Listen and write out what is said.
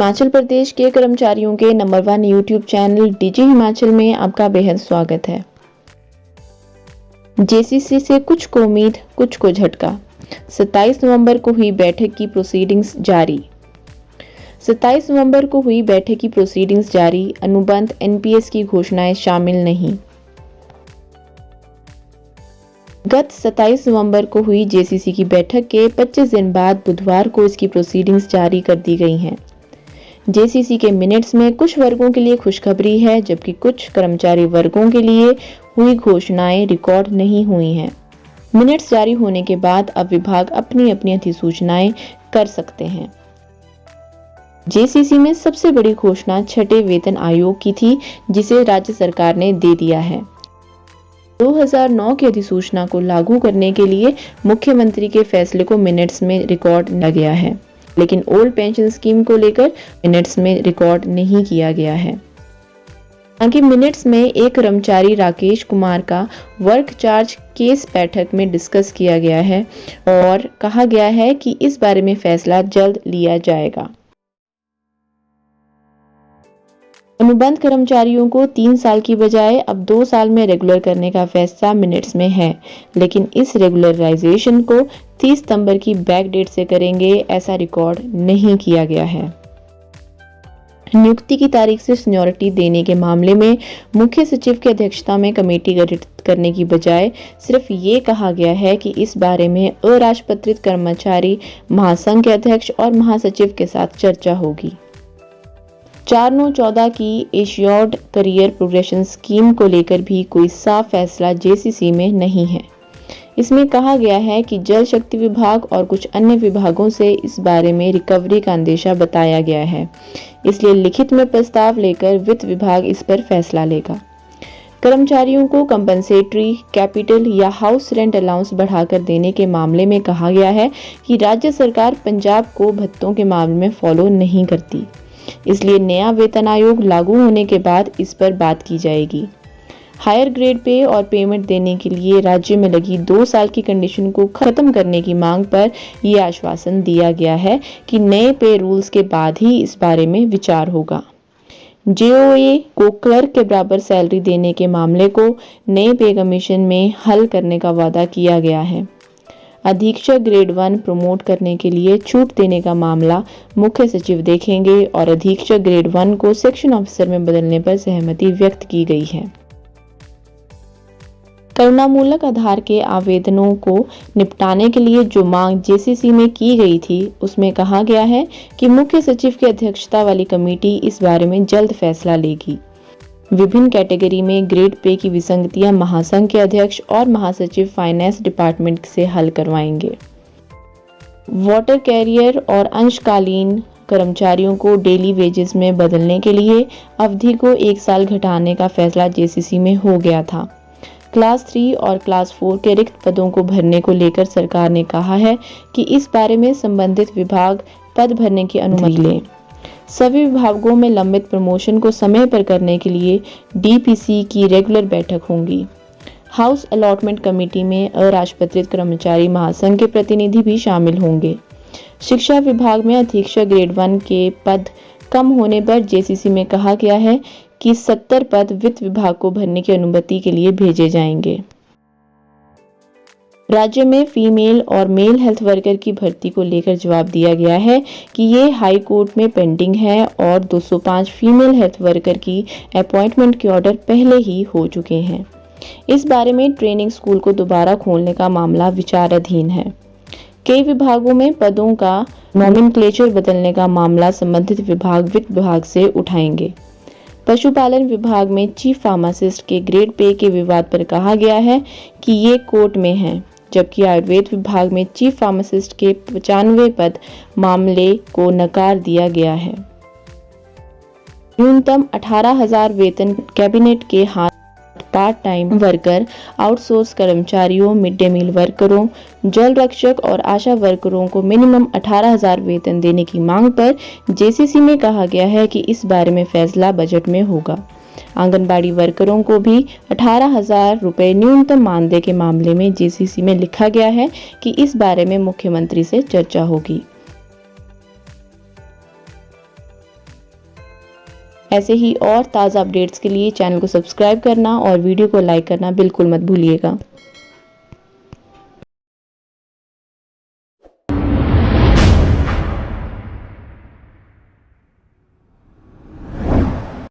हिमाचल प्रदेश के कर्मचारियों के number 1 YouTube channel DG Himachal में आपका बेहद स्वागत है। जेसीसी से कुछ को उम्मीद, कुछ को झटका। 27 नवंबर को हुई बैठक की प्रोसीडिंग्स जारी। 27 नवंबर को हुई बैठक की प्रोसीडिंग्स जारी। अनुबंध एनपीएस की घोषणाएं शामिल नहीं। गत 27 नवंबर को हुई जेसीसी की बैठक के 25 दिन बाद बुधवार को इसकी प्रोसीडिंग्स जारी कर दी गई हैं। जेसीसी के मिनट्स में कुछ वर्गों के लिए खुशखबरी है, जबकि कुछ कर्मचारी वर्गों के लिए हुई घोषणाएं रिकॉर्ड नहीं हुई हैं। मिनट्स जारी होने के बाद अब विभाग अपनी अपनी अधिसूचनाएं कर सकते हैं। जेसीसी में सबसे बड़ी घोषणा छठे वेतन आयोग की थी, जिसे राज्य सरकार ने दे दिया है। 2009 की अधिसूचना को लागू करने के लिए मुख्यमंत्री के फैसले को मिनट्स में रिकॉर्ड किया गया है, लेकिन ओल्ड पेंशन स्कीम को लेकर मिनट्स में रिकॉर्ड नहीं किया गया है। हालांकि मिनट्स में एक कर्मचारी राकेश कुमार का वर्क चार्ज केस बैठक में डिस्कस किया गया है और कहा गया है कि इस बारे में फैसला जल्द लिया जाएगा। अनुबंध कर्मचारियों को 3 साल की बजाय अब 2 साल में रेगुलर करने का फैसला मिनट्स में है, लेकिन इस रेगुलराइजेशन को 30 सितंबर की बैक डेट से करेंगे, ऐसा रिकॉर्ड नहीं किया गया है। नियुक्ति की तारीख से सीनियरिटी देने के मामले में मुख्य सचिव की अध्यक्षता में कमेटी गठित करने की बजाय सिर्फ ये कहा गया है कि इस बारे में अराजपत्रित कर्मचारी महासंघ के अध्यक्ष और महासचिव के साथ चर्चा होगी। 4/9/14 की एश्योर्ड करियर प्रोग्रेशन स्कीम को लेकर भी कोई साफ फैसला जेसीसी में नहीं है। इसमें कहा गया है कि जल शक्ति विभाग और कुछ अन्य विभागों से इस बारे में रिकवरी का अंदेशा बताया गया है, इसलिए लिखित में प्रस्ताव लेकर वित्त विभाग इस पर फैसला लेगा। कर्मचारियों को कंपनसेटरी कैपिटल या हाउस रेंट अलाउंस बढ़ाकर देने के मामले में कहा गया है कि राज्य सरकार पंजाब को भत्तों के मामले में फॉलो नहीं करती, इसलिए नया वेतन आयोग लागू होने के बाद इस पर बात की जाएगी। हायर ग्रेड पे और पेमेंट देने के लिए राज्य में लगी 2 साल की कंडीशन को खत्म करने की मांग पर यह आश्वासन दिया गया है कि नए पे रूल्स के बाद ही इस बारे में विचार होगा। जेओए को क्लर्क के बराबर सैलरी देने के मामले को नए पे कमीशन में हल करने का वादा किया गया है। अधीक्षक ग्रेड 1 प्रमोट करने के लिए छूट देने का मामला मुख्य सचिव देखेंगे और अधीक्षक ग्रेड 1 को सेक्शन ऑफिसर में बदलने पर सहमति व्यक्त की गई है। करुणामूलक आधार के आवेदनों को निपटाने के लिए जो मांग जेसीसी में की गई थी, उसमें कहा गया है कि मुख्य सचिव की अध्यक्षता वाली कमेटी इस बारे में जल्द फैसला लेगी। विभिन्न कैटेगरी में ग्रेड पे की विसंगतियां महासंघ के अध्यक्ष और महासचिव फाइनेंस डिपार्टमेंट से हल करवाएंगे। वाटर कैरियर और अंशकालीन कर्मचारियों को डेली वेजेस में बदलने के लिए अवधि को 1 साल घटाने का फैसला जेसीसी में हो गया था। क्लास 3 और क्लास 4 के रिक्त पदों को भरने को लेकर सरकार ने कहा है कि इस बारे में संबंधित विभाग पद भरने की अनुमति लें। सभी विभागों में लंबित प्रमोशन को समय पर करने के लिए डीपीसी की रेगुलर बैठक होंगी। हाउस अलॉटमेंट कमेटी में अराजपत्रित कर्मचारी महासंघ के प्रतिनिधि भी शामिल होंगे। शिक्षा विभाग में अधीक्षक ग्रेड 1 के पद कम होने पर जेसीसी में कहा गया है कि 70 पद वित्त विभाग को भरने की अनुमति के लिए भेजे जाएंगे। राज्य में फीमेल और मेल हेल्थ वर्कर की भर्ती को लेकर जवाब दिया गया है कि ये हाई कोर्ट में पेंडिंग है और 205 फीमेल हेल्थ वर्कर की अपॉइंटमेंट के ऑर्डर पहले ही हो चुके हैं। इस बारे में ट्रेनिंग स्कूल को दोबारा खोलने का मामला विचाराधीन है। कई विभागों में पदों का नॉमेनक्लेचर बदलने का मामला संबंधित विभाग वित्त विभाग से उठाएंगे। पशुपालन विभाग में चीफ फार्मासिस्ट के ग्रेड पे के विवाद पर कहा गया है कि ये कोर्ट में है, जबकि आयुर्वेद विभाग में चीफ फार्मासिस्ट के 95 पद मामले को नकार दिया गया है। न्यूनतम 18,000 वेतन कैबिनेट के हाथ पार्ट टाइम वर्कर, आउटसोर्स कर्मचारियों, मिड डे मील वर्करों, जल रक्षक और आशा वर्करों को मिनिमम 18,000 वेतन देने की मांग पर जेसीसी में कहा गया है कि इस बारे में फैसला बजट में होगा। आंगनबाड़ी वर्करों को भी 18,000 रुपए न्यूनतम मानदेय के मामले में जेसीसी में लिखा गया है कि इस बारे में मुख्यमंत्री से चर्चा होगी। ऐसे ही और ताज़ा अपडेट्स के लिए चैनल को सब्सक्राइब करना और वीडियो को लाइक करना बिल्कुल मत भूलिएगा।